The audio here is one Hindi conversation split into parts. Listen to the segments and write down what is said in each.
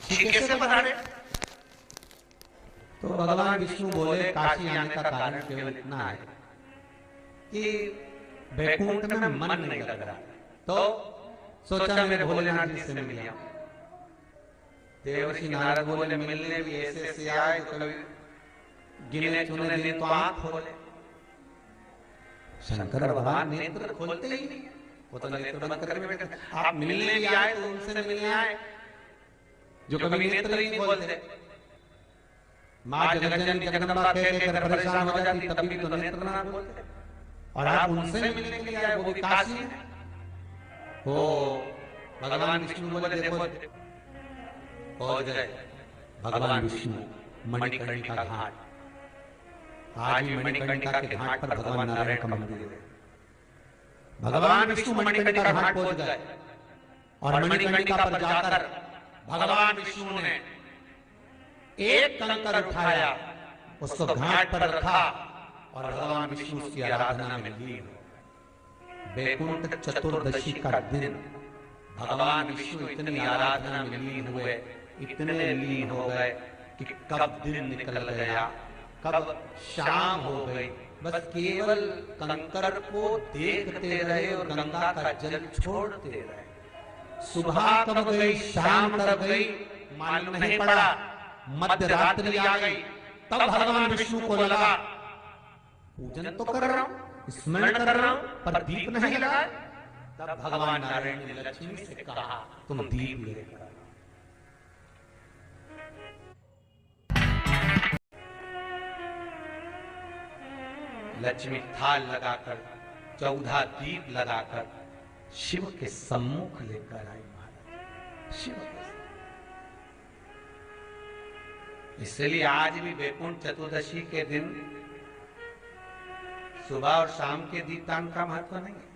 छिके से पधारे। तो भगवान विष्णु बोले काशी आने का कारण केवल इतना है कि वैकुंठ में मन नहीं लग रहा, तो सोचा मेरे भोलेनाथ जी से मिल लिया। देवर्षि नारद बोले मिलने भी ऐसे ऐसे आए तो कभी गिने चुने दिन तो आंख खोले। शंकर भगवान नेत्र खोलते ही नहीं, वो तो नेत्र बंद करके बैठे। आप मिलने भी आए तो उनसे मिलने आए जो कभी नेत्र ही नहीं खोलते। माँ जगज्जननी जगदम्बा कह कर परेशान हो जाती तभी भी तो नेत्र ना खोलते, और आप उनसे मिलने के लिए आए, वो भी काशी में। हो भगवान विष्णु बोले देखो पहुंच गए भगवान विष्णु मणिकर्णिका घाट। आज भी मणिकर्णिका के घाट पर भगवान नारायण का मंदिर है। भगवान विष्णु मणिकर्णिका घाट पहुंच गए और मणिकर्णिका पर जाकर भगवान विष्णु ने एक कंकर उठाया, उसको घाट पर रखा और भगवान विष्णु की आराधना में लीन हो। वैकुंठ चतुर्दशी का दिन भगवान विष्णु इतनी आराधना में लीन हुए, इतने लीन हो गए कि कब दिन निकल गया, कब शाम हो गई, बस केवल कंकर को देखते रहे और गंगा का जल छोड़ते रहे। सुबह कब गई, शाम कब गई, मालूम नहीं पड़ा। मध्य रात्रि आ गई, तब भगवान विष्णु को लगा पूजन तो कर रहा हूं, स्मरण कर रहा हूं, पर दीप नहीं लगा। तब भगवान नारायण ने लक्ष्मी से कहा तुम दीप लेकर। लक्ष्मी थाल लगाकर 14 दीप लगाकर शिव के सम्मुख लेकर आई महाराज। शिव के इसलिए आज भी वैकुंठ चतुर्दशी के दिन सुबह और शाम के दीपदान का महत्व नहीं है।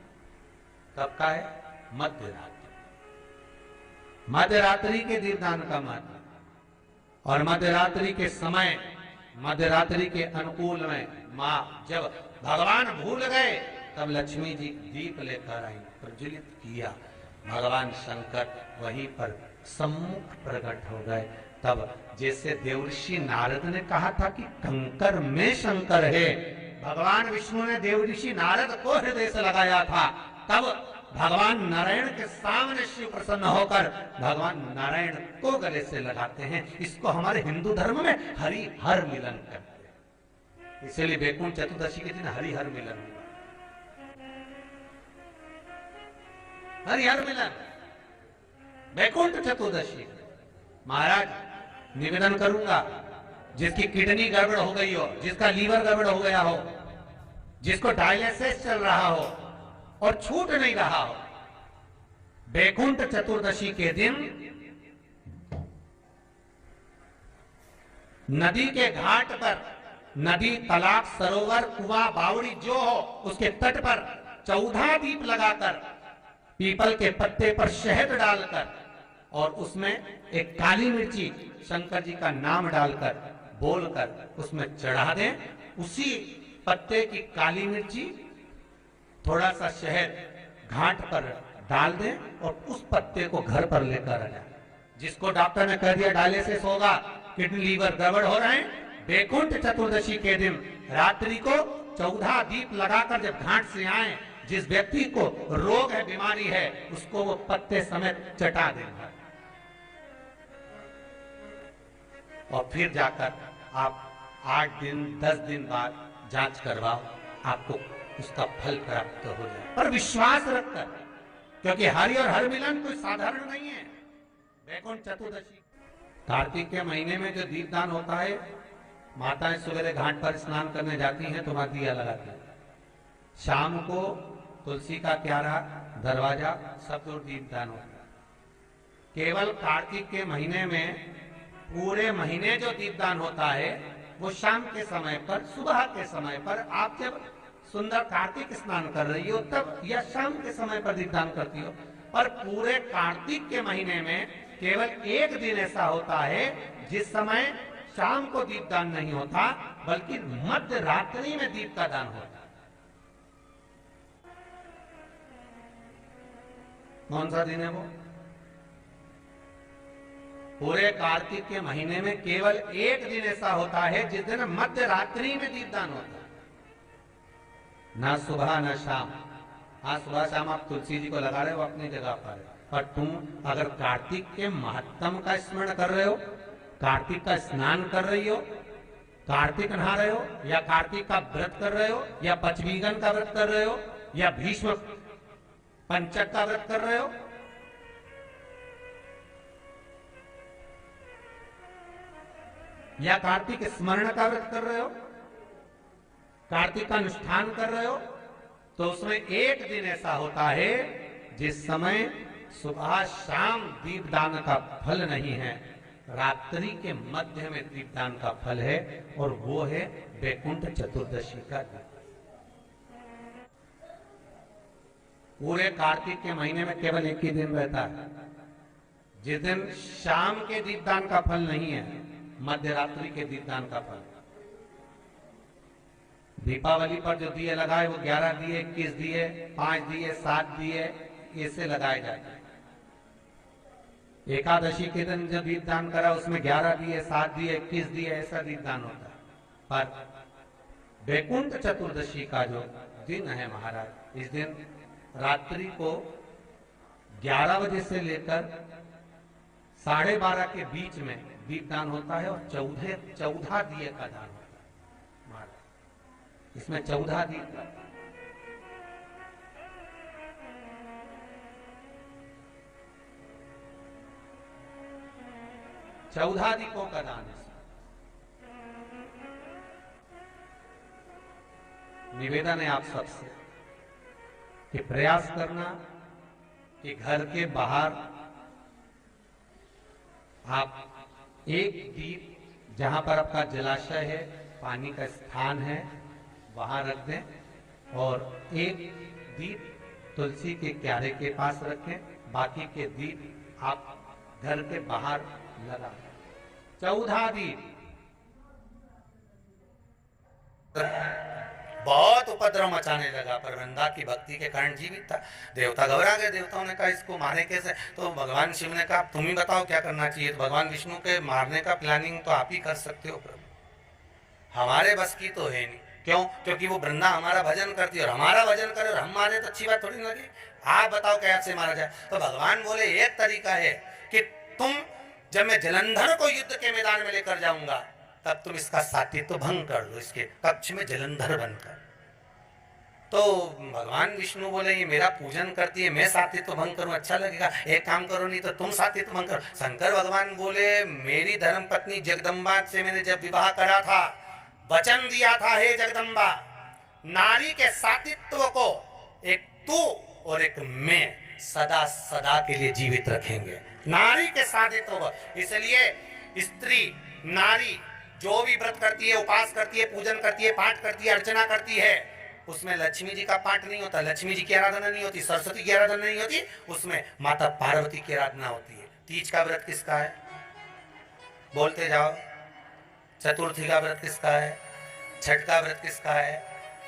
तब का है मध्य रात्रि, मध्य रात्रि के दीपदान का महत्व। और मध्य रात्रि के समय, मध्य रात्रि के अनुकूल में मां जब भगवान भूल गए तब लक्ष्मी जी दीप लेकर आई, प्रज्वलित किया। भगवान शंकर वहीं पर सम्मुख प्रकट हो गए। तब जैसे देवर्षि नारद ने कहा था कि कंकर में शंकर है, भगवान विष्णु ने देवर्षि नारद को हृदय से लगाया था, तब भगवान नारायण के सामने शिव प्रसन्न होकर भगवान नारायण को गले से लगाते हैं। इसको हमारे हिंदू धर्म में हरि हर मिलन कहते हैं। इसलिए वैकुंठ चतुर्दशी के दिन हरि हर मिलन हुआ। हरि हर मिलन वैकुंठ चतुर्दशी। महाराज निवेदन करूंगा, जिसकी किडनी गड़बड़ हो गई हो, जिसका लीवर गड़बड़ हो गया हो, जिसको डायलिसिस चल रहा हो और छूट नहीं रहा हो, वैकुंठ चतुर्दशी के दिन नदी के घाट पर, नदी, तालाब, सरोवर, कुआं, बावड़ी जो हो, उसके तट पर 14 दीप लगाकर, पीपल के पत्ते पर शहद डालकर और उसमें एक काली मिर्ची शंकर जी का नाम डालकर बोलकर उसमें चढ़ा दें। उसी पत्ते की काली मिर्ची, थोड़ा सा शहद घाट पर डाल दें और उस पत्ते को घर पर लेकर आ जाए। जिसको डॉक्टर ने कह दिया डायलिसिस होगा, किडनी लीवर गड़बड़ हो रहे हैं, वैकुंठ चतुर्दशी के दिन रात्रि को 14 दीप लगाकर जब घाट से आए, जिस व्यक्ति को रोग है, बीमारी है, उसको वो पत्ते समेत चटा देंगे। और फिर जाकर आप 8 दिन 10 दिन बाद जांच करवाओ, आपको उसका फल प्राप्त हो जाए, पर विश्वास रखकर, क्योंकि हरि और हर मिलन कोई साधारण नहीं है। वैकुंठ चतुर्दशी कार्तिक के महीने में जो दीपदान होता है, माताएं सवेरे घाट पर स्नान करने जाती हैं तो वहां दिया लगाती है। शाम को तुलसी का क्यारा, दरवाजा सब दूर दीपदान होता है। केवल कार्तिक के महीने में पूरे महीने जो दीपदान होता है वो शाम के समय पर, सुबह के समय पर, आप जब सुंदर कार्तिक स्नान कर रही हो तब, या शाम के समय पर दीपदान करती हो। पर पूरे कार्तिक के महीने में केवल एक दिन ऐसा होता है जिस समय शाम को दीपदान नहीं होता, बल्कि मध्य रात्रि में दीप का दान होता है। कौन सा दिन है वो? पूरे कार्तिक के महीने में केवल एक दिन ऐसा होता है जिस दिन मध्य रात्रि में दीपदान होता है, ना सुबह ना शाम। हाँ, सुबह शाम आप तुलसी जी को लगा रहे हो अपनी जगह पर तुम अगर कार्तिक के महत्तम का स्मरण कर रहे हो, कार्तिक का स्नान कर रही हो, कार्तिक नहा रहे हो, या कार्तिक का व्रत कर रहे हो, या पचवीगन का व्रत कर रहे हो, या भीष्म पंचक का व्रत कर रहे हो, या कार्तिक स्मरण का व्रत कर रहे हो, कार्तिक का अनुष्ठान कर रहे हो, तो उसमें एक दिन ऐसा होता है जिस समय सुबह शाम दीपदान का फल नहीं है, रात्रि के मध्य में दीपदान का फल है, और वो है वैकुंठ चतुर्दशी का दिन। पूरे कार्तिक के महीने में केवल एक ही दिन रहता है जिस दिन शाम के दीपदान का फल नहीं है, मध्य रात्रि के दीपदान का फल। दीपावली पर जो दिए लगाए वो 11 दिए, 21 दिए, 5 दिए, 7 दिए, ऐसे लगाए जाते हैं। एकादशी के दिन जो दीपदान करा उसमें 11 दिए, 7 दिए, 21 दिए, ऐसा दीपदान होता है। पर वैकुंठ चतुर्दशी का जो दिन है महाराज, इस दिन रात्रि को 11 बजे से लेकर 12:30 के बीच में दीपदान होता है, और 14 दिए का दान होता है महाराज। इसमें 14 दीप, 14 दीपों का दान है। निवेदन है आप सबसे कि प्रयास करना कि घर के बाहर आप एक दीप, जहां पर आपका जलाशय है, पानी का स्थान है, वहां रख दें, और एक दीप तुलसी के क्यारे के पास रखें, बाकी के दीप आप घर के बाहर लगा दें। 14 दीप। बहुत उपद्रव मचाने लगा, पर वृंदा की भक्ति के कारण जीवित था। देवता घबरा गए, देवताओं ने कहा इसको मारे कैसे? तो भगवान शिव ने कहा तुम ही बताओ क्या करना चाहिए। तो भगवान विष्णु के मारने का प्लानिंग तो आप ही कर सकते हो प्रभु, हमारे बस की तो है नहीं। क्यों? क्योंकि वो वृंदा हमारा भजन करती है, और हमारा भजन करे और हम मारे तो अच्छी बात थोड़ी ना लगी। आप बताओ कैसे मारा जाए? तो भगवान बोले एक तरीका है कि तुम, जब मैं जलंधर को युद्ध के मैदान में लेकर जाऊंगा, तब तुम इसका सातित्व भंग कर दो, इसके कक्ष में जलंधर बनकर। तो भगवान विष्णु बोले ये मेरा पूजन करती है, मैं सातित्व भंग करूं, अच्छा लगेगा? एक काम करो, नहीं तो तुम सातित्व भंग करो। शंकर भगवान बोले मेरी धर्म पत्नी जगदम्बा से मैंने जब विवाह करा था, वचन दिया था, हे जगदम्बा, नारी के सातित्व को एक तू और एक मैं सदा सदा के लिए जीवित रखेंगे, नारी के सातित्व को। इसलिए स्त्री, नारी जो भी व्रत करती है, उपास करती है, पूजन करती है, पाठ करती है, अर्चना करती है, उसमें लक्ष्मी जी का पाठ नहीं होता, लक्ष्मी जी की आराधना नहीं होती, सरस्वती की आराधना नहीं होती, उसमें माता पार्वती की आराधना होती है। तीज का व्रत किसका है? बोलते जाओ। चतुर्थी का व्रत किसका है? छठ का व्रत किसका है?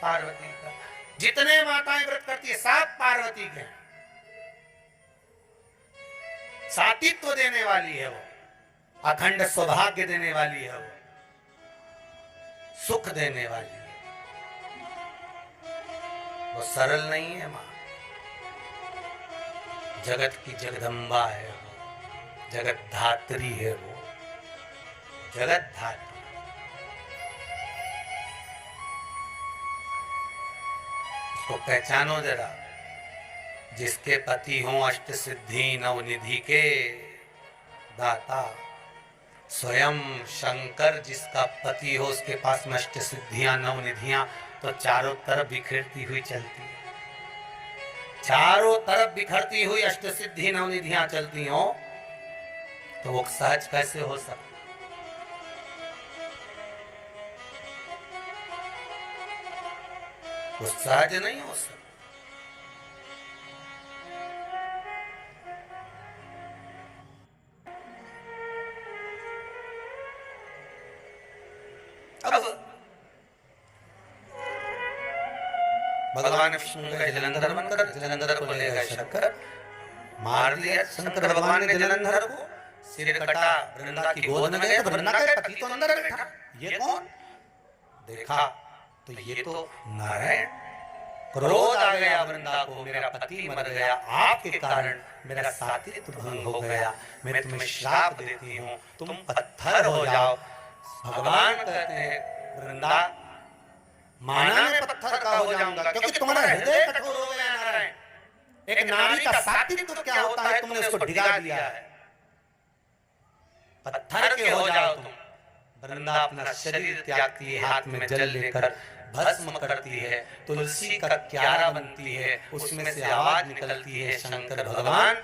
पार्वती का। जितने माताएं व्रत करती है सब पार्वती के। सातित्व देने वाली है वो, अखंड सौभाग्य देने वाली है वो, सुख देने वाली है वो। सरल नहीं है मां, जगत की जगदम्बा है वो, जगत धात्री है वो, जगत धात्री। उसको पहचानो जरा। जिसके पति हों अष्ट सिद्धि नवनिधि के दाता, स्वयं शंकर जिसका पति हो, उसके पास में अष्ट सिद्धियां नवनिधियां तो चारों तरफ बिखरती हुई चलती है। चारों तरफ बिखरती हुई अष्ट सिद्धि नवनिधियां चलती हो, तो वो सहज कैसे हो सकता? वो सहज नहीं हो सकता। भगवान विष्णु का जलंधर बनकर जलंधर को ले गए शंकर, मार दिया शंकर भगवान ने जलंधर को। सिर कटा, वृंदा की गोद में गए तो वृंदा का पति तो अंदर बैठा, ये कौन? देखा तो ये तो नारायण। क्रोध आ गया वृंदा को, मेरा पति मर गया, आपके कारण मेरा सात्वित्व भंग हो गया, मैं तुम्हें श्राप देती हूँ, तुम पत्थर हो जाओ। भगवान कहते हैं वृंदा, माना मैं पत्थर का हो जाऊंगा क्योंकि तुम्हारा हृदय कठोर हो गया नारायण। एक नारी का सात्वित्व क्या होता है तुमने उसको डिगा दिया है, पत्थर के हो जाओ तुम। वृंदा अपना शरीर त्यागती है, हाथ में जल लेकर भस्म करती है, तुलसी का क्यारा बनती है, उसमें से आवाज निकलती है, शंकर भगवान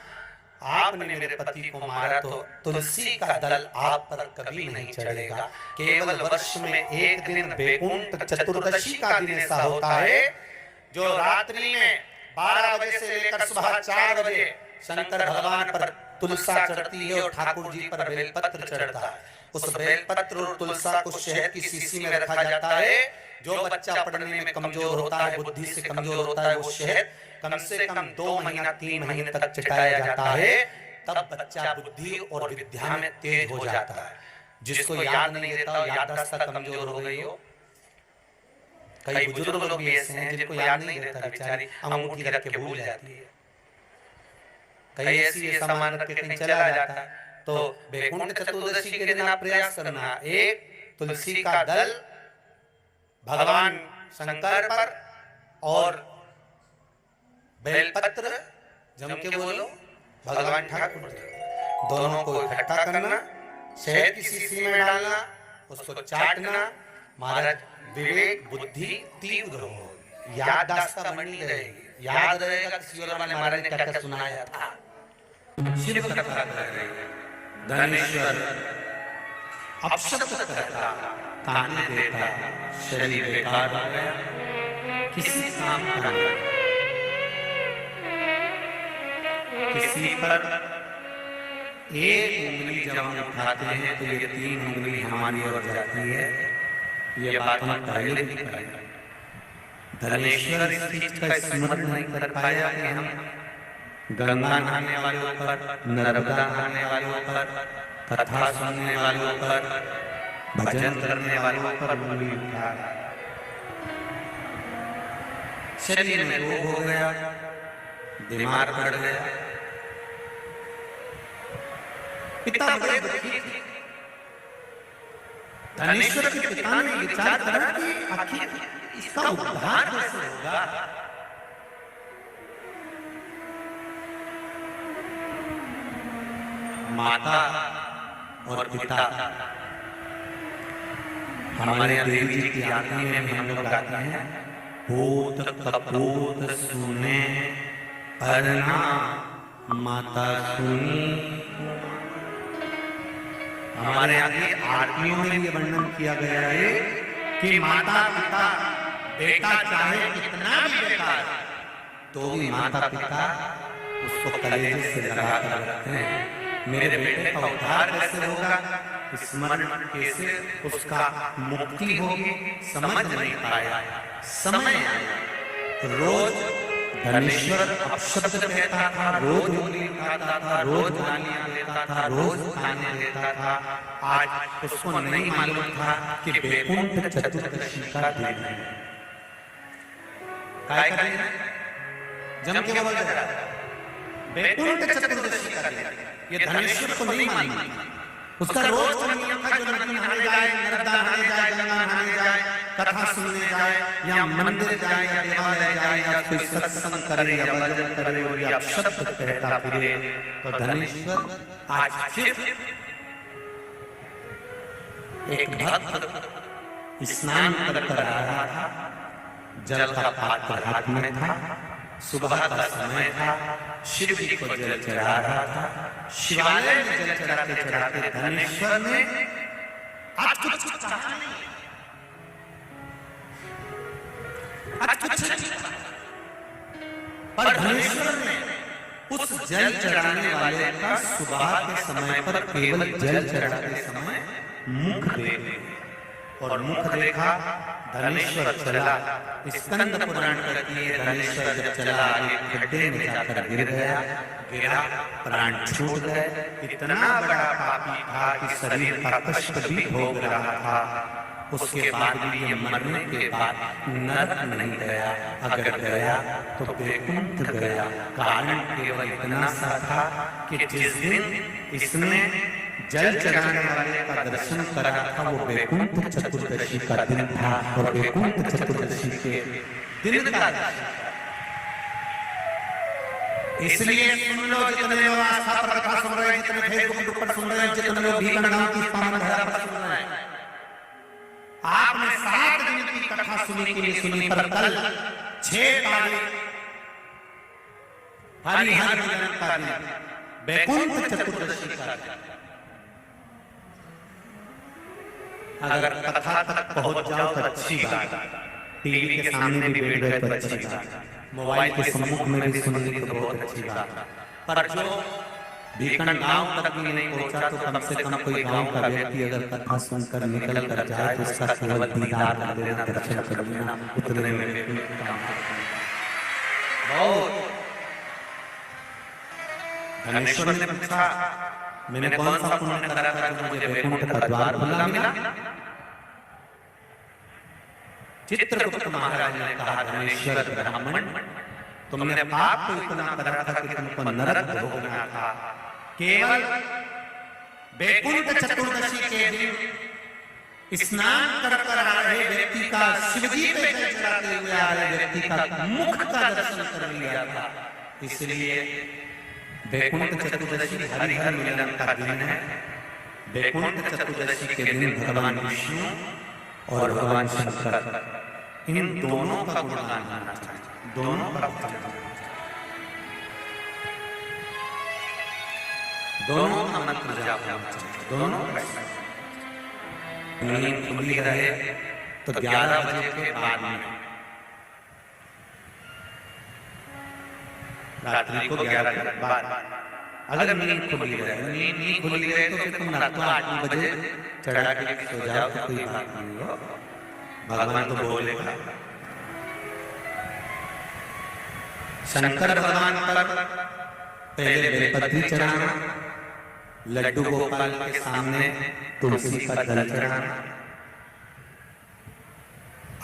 आपने मेरे पति को मारा तो तुलसी का दल आप पर कभी नहीं चढ़ेगा। केवल वर्ष में एक दिन वैकुंठ चतुर्दशी का दिन ऐसा होता है जो रात्रि में 12 बजे से लेकर सुबह 4 बजे शंकर भगवान पर तुलसा चढ़ती है और ठाकुर जी पर बेलपत्र चढ़ता है। उस बेलपत्र और तुलसा को शहद की शीशी में रखा जाता है। जो बच्चा पढ़ने में कमजोर होता है, बुद्धि से कमजोर होता है, वो शहद कम से कम 2 महीना 3 महीने तक चटाया जाता है, तब बच्चा बुद्धि और विद्या में तेज हो जाता है। जिसको याद नहीं रहता, याददाश्त कमजोर हो गई हो, कई बुजुर्ग लोग भी ऐसे हैं जिनको याद नहीं रहता, बेचारी अंगूठी रख के भूल जाती है, कई ऐसी सामान रख के कहीं चला जाता है। तो वैकुंठ चतुर्दशी के दिन आप प्रयास करना, एक तुलसी का दल भगवान शंकर पर और बेलपत्र, जम के बोलो भगवान ठाकुर, दोनों को इकट्ठा करना, शहद की शीशी में डालना, उसको चाटना। महाराज विवेक बुद्धि तीव्र हो, याददाश्त बनी रहेगी, याद रहेगा किसी और ने महाराज ने क्या क्या सुनाया था। शिव कथा कर रहे हैं, धनेश्वर अपशब्द करता, ताने देता, शरीर बेकार हो गया, किसी काम का नहीं, किसी पर एक उंगली जब हम उठाते हैं तो ये 3 उंगली हमारी ओर जाती है। ये बात हम पहले भी कही। धनेश्वर इस चीज का स्मरण नहीं कर पाया कि हम गंगा नहाने वालों पर, नर्मदा नहाने वालों पर, कथा सुनने वालों पर, भजन करने वालों पर उंगली उठा। शरीर में रोग हो गया, बीमार पड़ गया, पिता बड़े दुखी थे। धनेश्वर के पिता ने विचार करा कि आखिर इसका उद्धार कैसे होगा। माता और पिता, हमारे देवी जी की आरती में भी हम लोग गाते हैं, पूत कपूत सुने परना माता सुनी। हमारे यहाँ की आरतियों में भी वर्णन किया गया है कि माता पिता, बेटा चाहे कितना भी बेकार तो भी माता पिता उसको कलेजे से लगा कर रखते हैं। मेरे बेटे का उद्धार कैसे होगा, स्मरण कैसे उसका मुक्ति होगी, समझ नहीं पाया। समय आया, रोज धनेश्वर अपशब्द कहता था, रोज उंगली उठाता था, रोज गालियां देता था, रोज गाने देता था। आज उसको नहीं मालूम था कि वैकुंठ चतुर्दशी का दिन है। काय का दिन है? जम के बोल जरा, वैकुंठ चतुर्दशी का दिन। ये धनेश्वर को नहीं मालूम, उसका रोज का नियम था जो नदी नहाने जाए, नर्मदा नहाने जाए, गंगा नहाने जाए, कथा सुनने जाए, या मंदिर जाए, या देवालय जाए, या कोई सत्संग करे या भजन करे और या शब्द कहता फिरे। तो धनेश्वर आज फिर एक भक्त स्नान कर रहा था, जल का पात्र हाथ में था, सुबह का समय था, शिव जी को जल चढ़ा रहा था। शिवालय में जल चढ़ाते चढ़ाते धनेश्वर ने आज कुछ चाहा नहीं, आज कुछ नहीं, पर धनेश्वर ने उस जल चढ़ाने वाले का सुबह के समय पर केवल जल चढ़ाते समय मुख देख और मुख देखा धनेश्वर चला। स्कंद पुराण कहती है धनेश्वर जब चला एक गड्ढे में जाकर गिर गया, गिरा प्राण छूट गए। इतना बड़ा पापी था कि शरीर का कष्ट भी भोग रहा था। उसके बाद भी ये मरने के बाद नरक नहीं गया, अगर गया तो वैकुंठ गया। कारण केवल इतना सा था कि जिस दिन इसने जल चढ़ाने वाले का दर्शन करा था वो वैकुंठ चतुर्दशी का दिन था, और वैकुंठ चतुर्दशी के दिन का इसलिए सुन लो जितने लोग आस्था पर कथा सुन रहे हैं, जितने फेसबुक पर सुन रहे हैं, जितने लोग भीखंडाओं की पावन धारा पर सुन रहे हैं, आपने 7 दिन की कथा सुनी के लिए सुनी, पर कल 6 तारीख हरिहर मिलन का दिन, वैकुंठ चतुर्दशी का दिन। अगर कथा तक पहुंच जाओ तो अच्छी बात, टीवी के सामने भी बैठ गए तो अच्छी बात, मोबाइल के सम्मुख में भी सुन ली तो बहुत अच्छी बात। पर जो भीखंड गांव तक भी नहीं पहुंचा तो कम से कम कोई गांव का व्यक्ति अगर कथा सुनकर निकल कर जाए तो उसका केवल दीदार कर लेना, दर्शन कर लेना, उतने में बहुत। धनेश्वर ने पूछा मैंने कौन सा पुण्य करा था जो मुझे वैकुंठ का द्वार खुला मिला? चित्रगुप्त महाराज ने कहा धनेश्वर ब्राह्मण, तुमने पाप तो इतना करा था कि तुमको नरक भोगना था। केवल वैकुंठ चतुर्दशी के दिन स्नान कर कर आ रहे व्यक्ति का, शिवजी पे जल चढ़ाते हुए आ रहे व्यक्ति का मुख का दर्शन कर लिया था। इसलिए वैकुंठ चतुर्दशी हरिहर मिलन का दिन है। वैकुंठ चतुर्दशी के दिन भगवान विष्णु और भगवान शंकर इन दोनों का गुणगान गाना चाहिए, दोनों का दोनों का मंत्र जाप होना चाहिए, दोनों का। नींद खुली रहे तो 11 बजे के बाद में, रात्रि को 11 के बाद अगर नींद खुली रहे, नींद नहीं खुली रहे तो फिर तुम रात को 8 बजे चढ़ा के सो जाओ तो कोई बात नहीं हो, भगवान तो बोलेगा। शंकर भगवान पर पहले बेलपत्री चढ़ाना, लड्डू गोपाल के सामने तुलसी का दल चढ़ाना,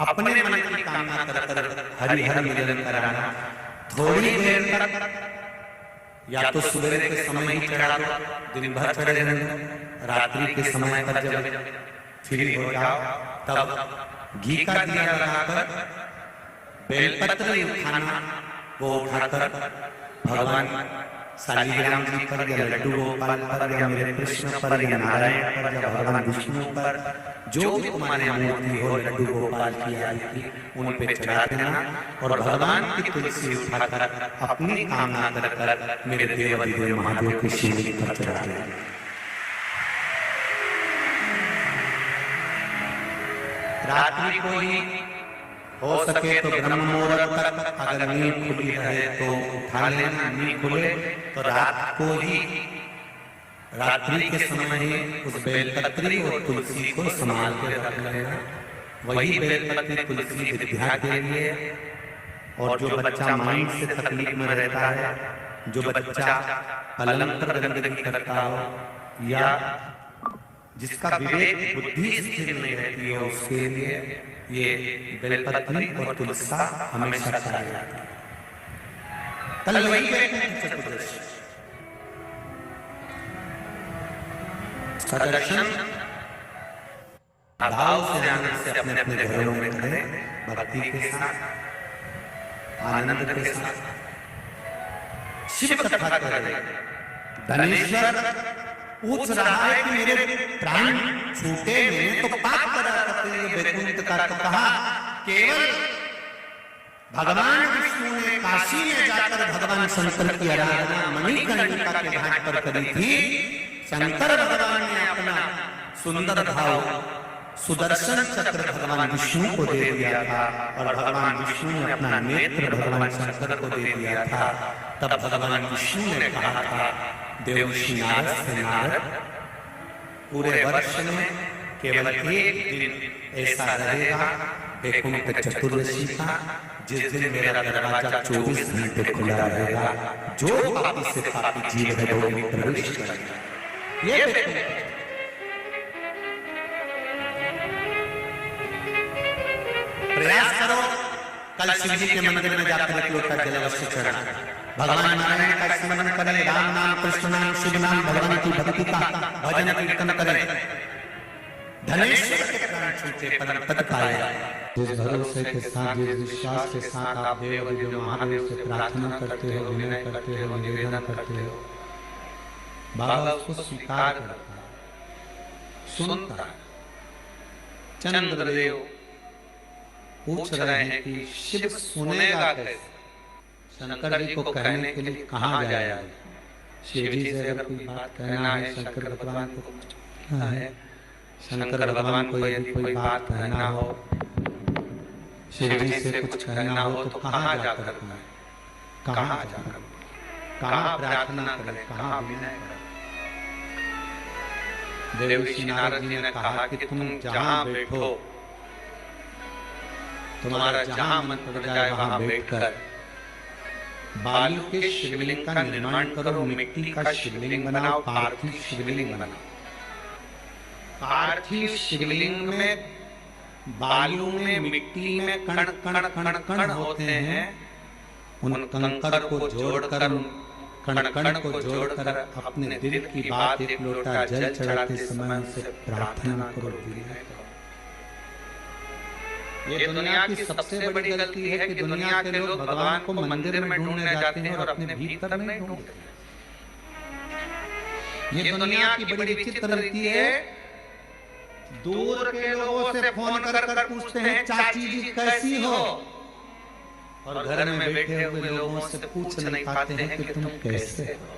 अपने मन की कामना कर हरिहर मिलन कराना। थोड़ी देर तक या तो सुबह के समय ही चढ़ा दो, दिन भर चढ़े रहने दो, रात्रि के समय पर जब फ्री हो जाओ तब घी का दिया लगाकर बेलपत्र उठाना, वो उठाकर भगवान शालिग्राम जी पर या लड्डू गोपाल पर या मेरे कृष्ण पर या नारायण पर या भगवान विष्णु पर, जो भी तुम्हारी मूर्ति हो लड्डू गोपाल की आई थी उन पे चढ़ा देना, और भगवान की तुलसी उठाकर अपनी कामना कर मेरे देव महादेव की शिवलिंग पर चढ़ा देना। रात्रि को ही हो सके तो ब्रह्म मुहूर्त तक अगर नींद खुली रहे तो उठा लेना, नींद खुले तो रात को ही, रात्रि के समय ही उस बेलपत्री और तुलसी को संभाल के रख लेना। वही बेलपत्री तुलसी विद्या के लिए, और जो बच्चा माइंड से तकलीफ में रहता है, जो बच्चा पलंग पर गंदगी करता हो या जिसका विवेक बुद्धि स्थिर नहीं रहती है, उसके लिए ये बेलपत्री और तुलसी हमेशा चाहिए। कल वही वैकुंठ चतुर्दशी का दर्शन भाव से जाने से अपने अपने घरों में करें, भक्ति के साथ, आनंद के साथ शिव कथा करें। धनेश्वर पूछ रहा है कि मेरे प्राण छूटे, मैंने तो पाप करा वैकुंठ का, तो कहा केवल भगवान विष्णु ने काशी में जाकर भगवान शंकर की आराधना मणिकर्णिका के घाट पर करी थी। शंकर भगवान ने अपना सुंदर भाव सुदर्शन चक्र भगवान विष्णु को दे दिया था, और भगवान विष्णु ने अपना नेत्र भगवान शंकर को दे दिया था। तब भगवान विष्णु ने कहा था देवर्षि नारद से, नारद पूरे वर्ष में केवल एक दिन ऐसा रहेगा वैकुंठ चतुर्दशी का, जिस दिन मेरा दरवाजा 24 घंटे खुला रहेगा। जो पापी से पापी जीव है वो में प्रवेश करेगा। ये प्रयास करो, कल शिव जी के मंदिर में जाकर एक लोटा जल अवश्य चढ़ाना। भगवान नारायण का स्मरण करें, राम नाम, कृष्ण नाम, शिव नाम, भगवान की भक्ति का भजन कीर्तन करें। धनेश्वर के प्राण छूटे परम पद पाएगा। जिस भरोसे के साथ, जिस विश्वास के साथ आप देव जो महादेव से प्रार्थना करते हो, विनय करते हो, निवेदन करते हो, बाबा उसको स्वीकार करता है, सुनता है। चंद्रदेव पूछ रहे हैं कि शिव सुनेगा कैसे? शंकर जी को कहने के लिए कहाँ जाया? शिव जी से अगर कोई बात कहना है, शंकर भगवान को कहना है, शंकर भगवान को यदि कोई बात कहना हो, शिव जी से कुछ कहना हो, तो कहाँ जाकर कहें? कहाँ जाकर, कहाँ प्रार्थना करें, कहाँ विनय करें? देवर्षि नारद जी ने कहा कि तुम जहाँ बैठो, तुम्हारा जहाँ मन पड़ जाए वहाँ बैठकर बालू के शिवलिंग का निर्माण करो, मिट्टी का शिवलिंग बनाओ, पार्थिव शिवलिंग बनाओ। पार्थिव शिवलिंग में बालू में, मिट्टी में कण कण कण कण होते हैं। उन कंकड़ को जोड़कर, कण कण को जोड़कर अपने दिल की बात एक लोटा जल चढ़ाते समय से प्रार्थना करो, विनय करो। ये दुनिया की सबसे बड़ी गलती है कि दुनिया के लोग भगवान को मंदिर में ढूंढने जाते हैं और अपने भीतर नहीं ढूंढते। ये दुनिया की बड़ी विचित्र रीति है। दूर के लोगों से फोन कर कर पूछते हैं चाची जी कैसी हो, और घर में बैठे हुए लोगों से पूछ नहीं पाते हैं कि तुम कैसे हो।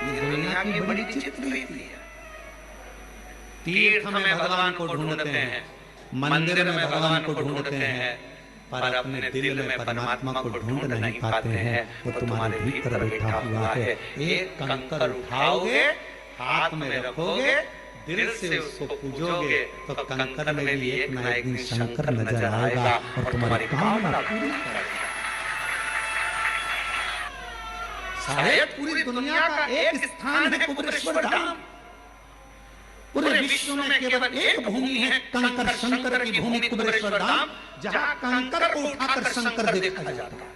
ये दुनिया की बड़ी विचित्र रीति है। तीर्थ में भगवान को ढूंढते हैं, मंदिर में भगवान को ढूंढते हैं, पर अपने दिल में परमात्मा को ढूंढ नहीं पाते हैं। वो तुम्हारे भीतर बैठा हुआ है। एक कंकर उठाओगे, हाथ में रखोगे, दिल से उसको पूजोगे, तो कंकर में भी एक ना एक दिन शंकर नजर आएगा और तुम्हारी कामना पूरी करेगा। शायद पूरी दुनिया का एक स्थान है कुबेरेश्वर धाम। पूरे विश्व में केवल एक भूमि है, कंकर शंकर की भूमि कुबेरेश्वर धाम, जहाँ कंकर को उठाकर शंकर देखा जाता है,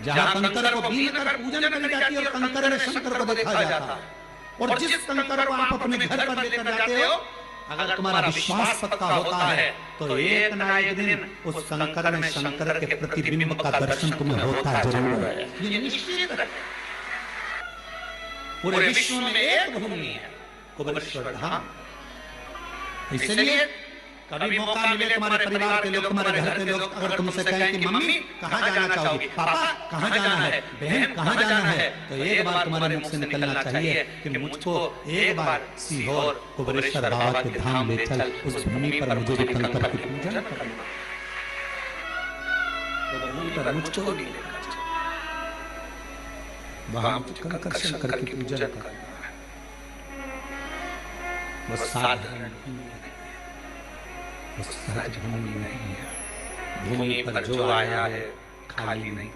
जहाँ कंकर को बीन कर पूजन करी जाती है और कंकर में शंकर को देखा जाता है। और जिस कंकर को आप अपने घर पर लेकर जाते हो, अगर तुम्हारा विश्वास पक्का होता है, तो एक ना एक दिन उस कंकर में शंकर के प्रतिबिंब का दर्शन तुम्हें होता जरूर है। ये निश्चित है। पूरे विश्व में एक भूमि है कुबेरेश्वर धाम। इसलिए कभी मौका मिले तुम्हारे परिवार के लोग, तुम्हारे घर के लोग अगर तुमसे कहें कि मम्मी कहाँ जाना चाहोगी, पापा कहाँ जाना है, बहन कहाँ जाना है, तो एक बार तुम्हारे मुख से निकलना चाहिए कि मुझको एक बार सीहोर कुबेरेश्वर बाबा के धाम ले चल, उस भूमि पर मुझे भी कंकर की पूजन करना, पर मुझको भी लेकर चल, वहां कंकर शंकर की पूजन करना। वो साधारण भूमि नहीं है, भूमि पर जो आया है खाली नहीं।